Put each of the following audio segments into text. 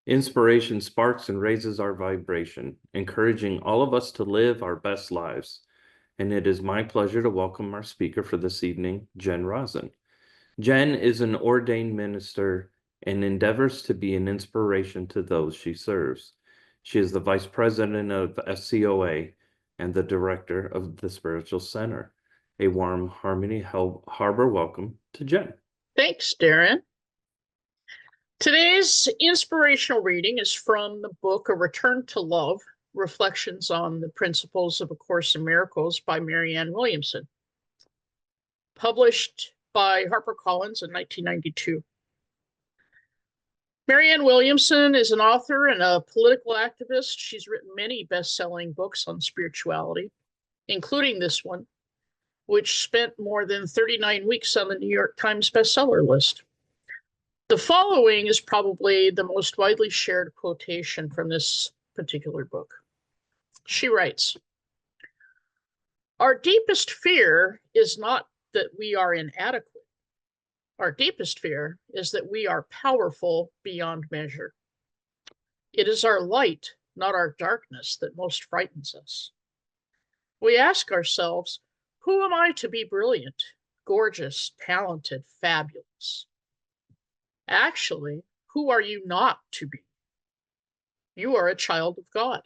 Inspiration sparks and raises our vibration, encouraging all of us to live our best lives. And it is my pleasure to welcome our speaker for this evening, Jen Rosson. Jen is an ordained minister and endeavors to be an inspiration to those she serves. She is the Vice President of SCOA and the Director of the Spiritual Center. A warm Harmony Harbor welcome to Jen. Thanks, Darren. Today's inspirational reading is from the book A Return to Love, Reflections on the Principles of A Course in Miracles by Marianne Williamson, published by HarperCollins in 1992. Marianne Williamson is an author and a political activist. She's written many best-selling books on spirituality, including this one, which spent more than 39 weeks on the New York Times bestseller list. The following is probably the most widely shared quotation from this particular book. She writes, "Our deepest fear is not that we are inadequate. Our deepest fear is that we are powerful beyond measure. It is our light, not our darkness, that most frightens us. We ask ourselves, who am I to be brilliant, gorgeous, talented, fabulous? Actually, who are you not to be? You are a child of God.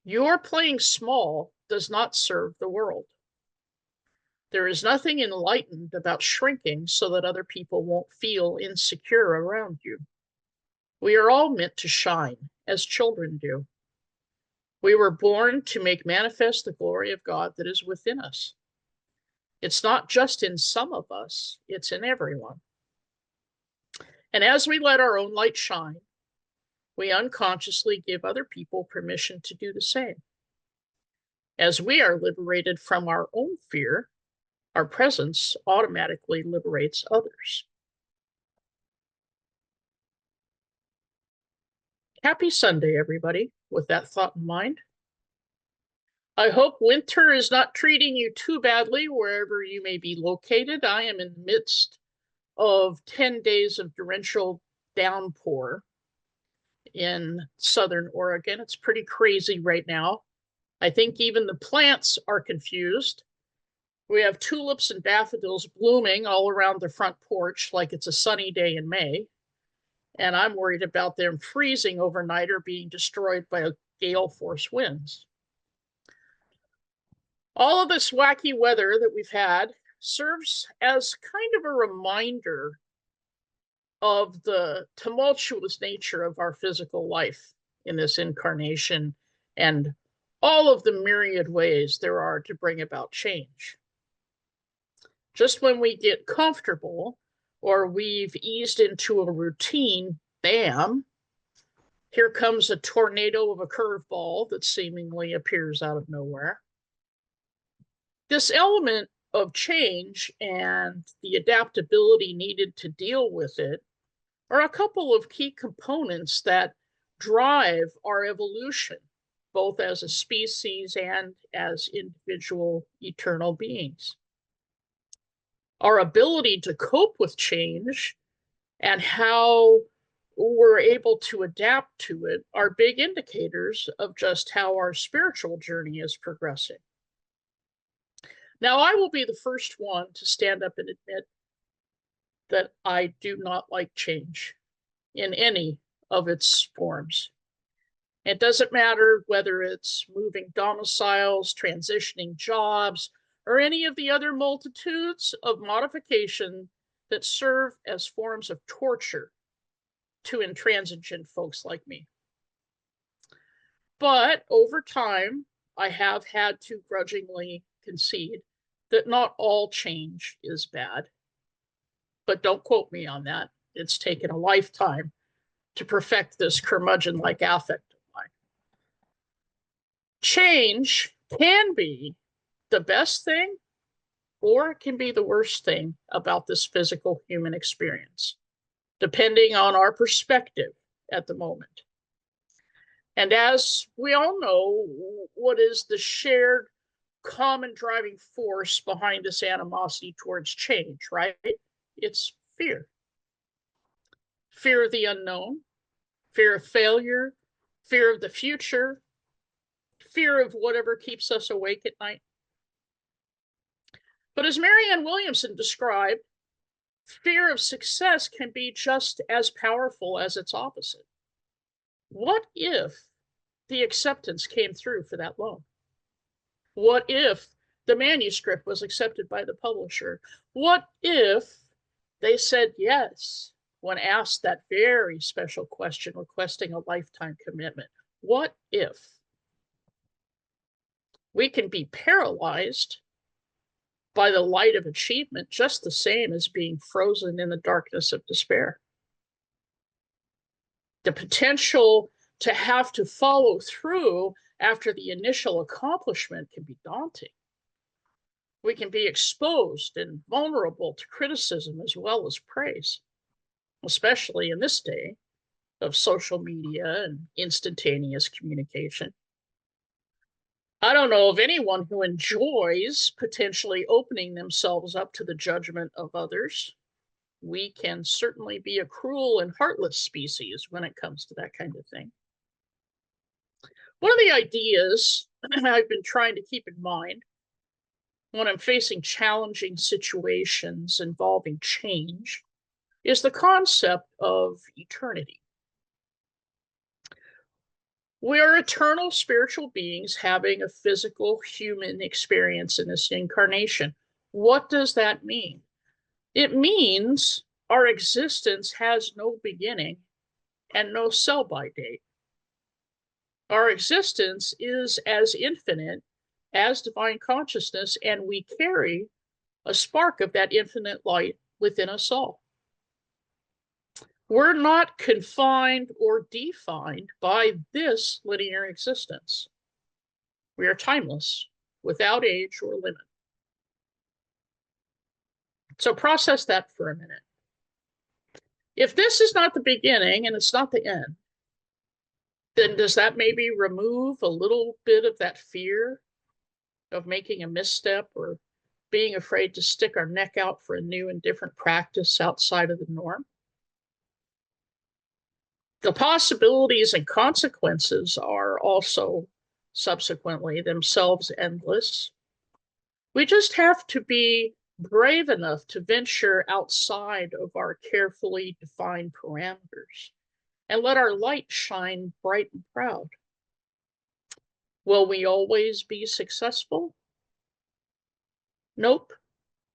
Your playing small does not serve the world. There is nothing enlightened about shrinking so that other people won't feel insecure around you. We are all meant to shine, as children do. We were born to make manifest the glory of God that is within us. It's not just in some of us, it's in everyone. And as we let our own light shine, we unconsciously give other people permission to do the same. As we are liberated from our own fear, our presence automatically liberates others." Happy Sunday, everybody, with that thought in mind. I hope winter is not treating you too badly wherever you may be located. I am in the midst of 10 days of torrential downpour in southern Oregon. It's pretty crazy right now. I think even the plants are confused. We have tulips and daffodils blooming all around the front porch like it's a sunny day in May. And I'm worried about them freezing overnight or being destroyed by gale force winds. All of this wacky weather that we've had serves as kind of a reminder of the tumultuous nature of our physical life in this incarnation and all of the myriad ways there are to bring about change. Just when we get comfortable or we've eased into a routine, bam, here comes a tornado of a curveball that seemingly appears out of nowhere. This element of change and the adaptability needed to deal with it are a couple of key components that drive our evolution, both as a species and as individual eternal beings. Our ability to cope with change and how we're able to adapt to it are big indicators of just how our spiritual journey is progressing. Now, I will be the first one to stand up and admit that I do not like change in any of its forms. It doesn't matter whether it's moving domiciles, transitioning jobs, or any of the other multitudes of modification that serve as forms of torture to intransigent folks like me. But over time, I have had to grudgingly concede that not all change is bad. But don't quote me on that. It's taken a lifetime to perfect this curmudgeon-like affect of mine. Change can be the best thing, or it can be the worst thing about this physical human experience, depending on our perspective at the moment. And as we all know, what is the shared common driving force behind this animosity towards change, right? It's fear. fear of the unknown, fear of failure, fear of the future, fear of whatever keeps us awake at night. But as Marianne Williamson described, fear of success can be just as powerful as its opposite. What if the acceptance came through for that loan? What if the manuscript was accepted by the publisher? What if they said yes when asked that very special question requesting a lifetime commitment? What if? We can be paralyzed by the light of achievement just the same as being frozen in the darkness of despair. The potential to have to follow through after the initial accomplishment can be daunting. We can be exposed and vulnerable to criticism as well as praise, especially in this day of social media and instantaneous communication. I don't know of anyone who enjoys potentially opening themselves up to the judgment of others. We can certainly be a cruel and heartless species when it comes to that kind of thing. One of the ideas I've been trying to keep in mind when I'm facing challenging situations involving change is the concept of eternity. We are eternal spiritual beings having a physical human experience in this incarnation. What does that mean? It means our existence has no beginning and no sell-by date. Our existence is as infinite as divine consciousness, and we carry a spark of that infinite light within us all. We're not confined or defined by this linear existence. We are timeless, without age or limit. So process that for a minute. If this is not the beginning and it's not the end, then does that maybe remove a little bit of that fear of making a misstep or being afraid to stick our neck out for a new and different practice outside of the norm? The possibilities and consequences are also subsequently themselves endless. We just have to be brave enough to venture outside of our carefully defined parameters and let our light shine bright and proud. Will we always be successful? Nope,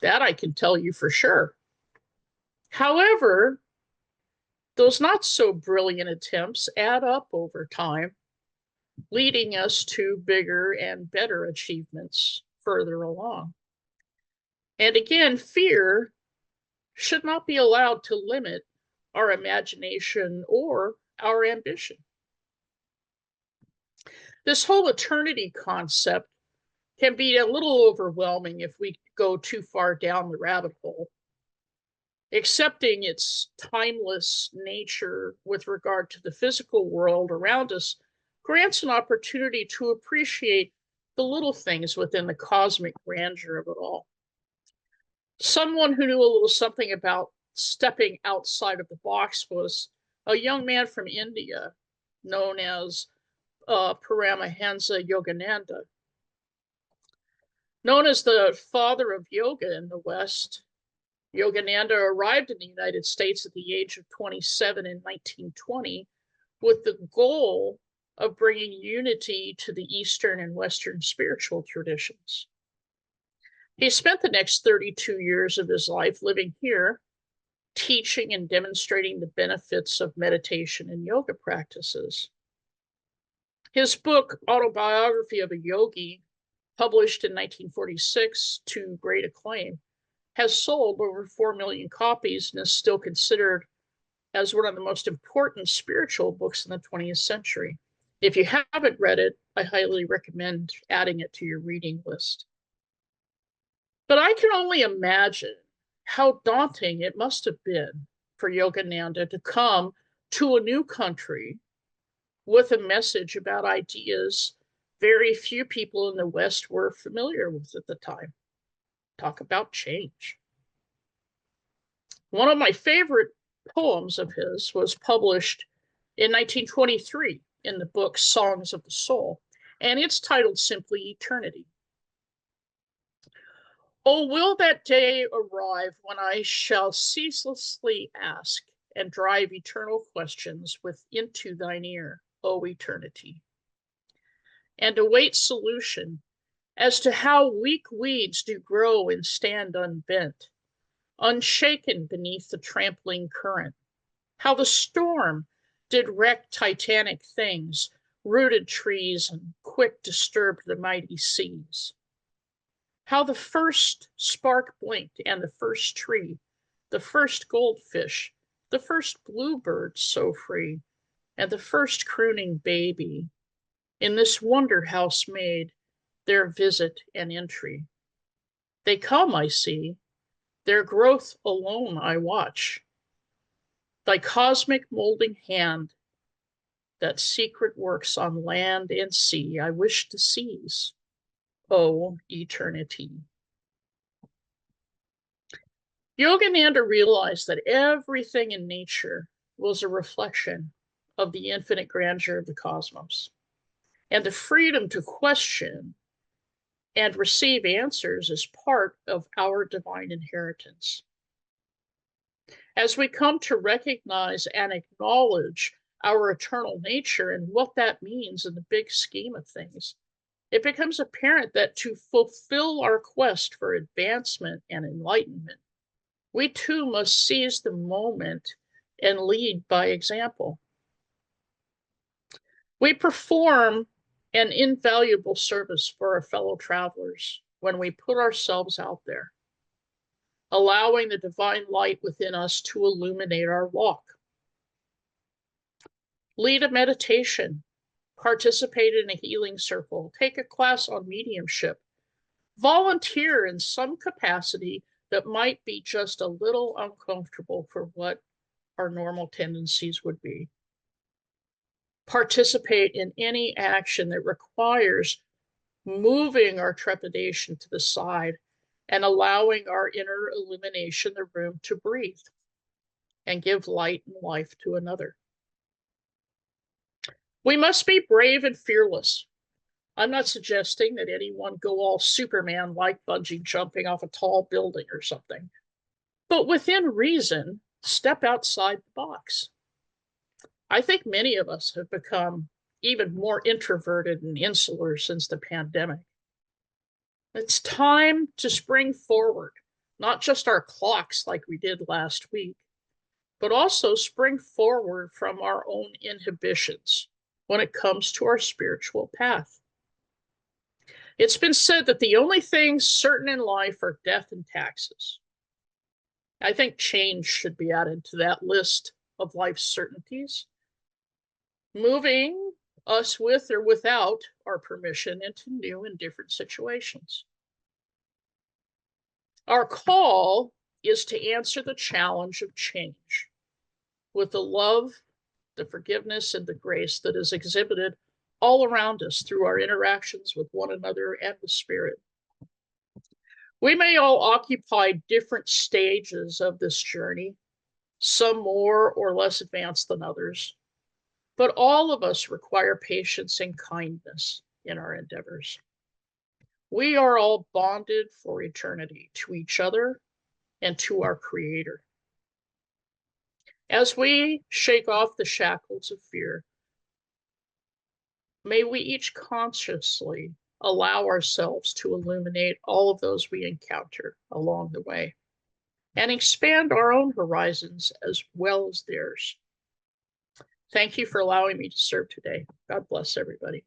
that I can tell you for sure. However, those not so brilliant attempts add up over time, leading us to bigger and better achievements further along. And again, fear should not be allowed to limit our imagination or our ambition. This whole eternity concept can be a little overwhelming if we go too far down the rabbit hole. Accepting its timeless nature with regard to the physical world around us grants an opportunity to appreciate the little things within the cosmic grandeur of it all. Someone who knew a little something about stepping outside of the box was a young man from India known as Paramahansa Yogananda. Known as the father of yoga in the West, Yogananda arrived in the United States at the age of 27 in 1920 with the goal of bringing unity to the Eastern and Western spiritual traditions. He spent the next 32 years of his life living here, teaching and demonstrating the benefits of meditation and yoga practices. His book, Autobiography of a Yogi, published in 1946 to great acclaim, has sold over 4 million copies and is still considered as one of the most important spiritual books in the 20th century. If you haven't read it, I highly recommend adding it to your reading list. But I can only imagine how daunting it must have been for Yogananda to come to a new country with a message about ideas very few people in the West were familiar with at the time. Talk about change. One of my favorite poems of his was published in 1923 in the book Songs of the Soul, and it's titled simply Eternity. Oh, will that day arrive when I shall ceaselessly ask and drive eternal questions into thine ear, O eternity, and await solution as to how weak weeds do grow and stand unbent, unshaken beneath the trampling current, how the storm did wreck titanic things, rooted trees, and quick disturbed the mighty seas. How the first spark blinked, and the first tree, the first goldfish, the first bluebird so free, and the first crooning baby in this wonder house made their visit and entry. They come, I see, their growth alone I watch. Thy cosmic molding hand that secret works on land and sea, I wish to seize, O eternity. Yogananda realized that everything in nature was a reflection of the infinite grandeur of the cosmos, and the freedom to question and receive answers is part of our divine inheritance. As we come to recognize and acknowledge our eternal nature and what that means in the big scheme of things, it becomes apparent that to fulfill our quest for advancement and enlightenment, we too must seize the moment and lead by example. We perform an invaluable service for our fellow travelers when we put ourselves out there, allowing the divine light within us to illuminate our walk. Lead a meditation, participate in a healing circle, take a class on mediumship, volunteer in some capacity that might be just a little uncomfortable for what our normal tendencies would be. Participate in any action that requires moving our trepidation to the side and allowing our inner illumination the room to breathe and give light and life to another. We must be brave and fearless. I'm not suggesting that anyone go all Superman-like bungee jumping off a tall building or something, but within reason, step outside the box. I think many of us have become even more introverted and insular since the pandemic. It's time to spring forward, not just our clocks like we did last week, but also spring forward from our own inhibitions when it comes to our spiritual path. It's been said that the only things certain in life are death and taxes. I think change should be added to that list of life's certainties, moving us with or without our permission into new and different situations. Our call is to answer the challenge of change with the love, the forgiveness, and the grace that is exhibited all around us through our interactions with one another and the Spirit. We may all occupy different stages of this journey, some more or less advanced than others, but all of us require patience and kindness in our endeavors. We are all bonded for eternity to each other and to our Creator. As we shake off the shackles of fear, may we each consciously allow ourselves to illuminate all of those we encounter along the way and expand our own horizons as well as theirs. Thank you for allowing me to serve today. God bless everybody.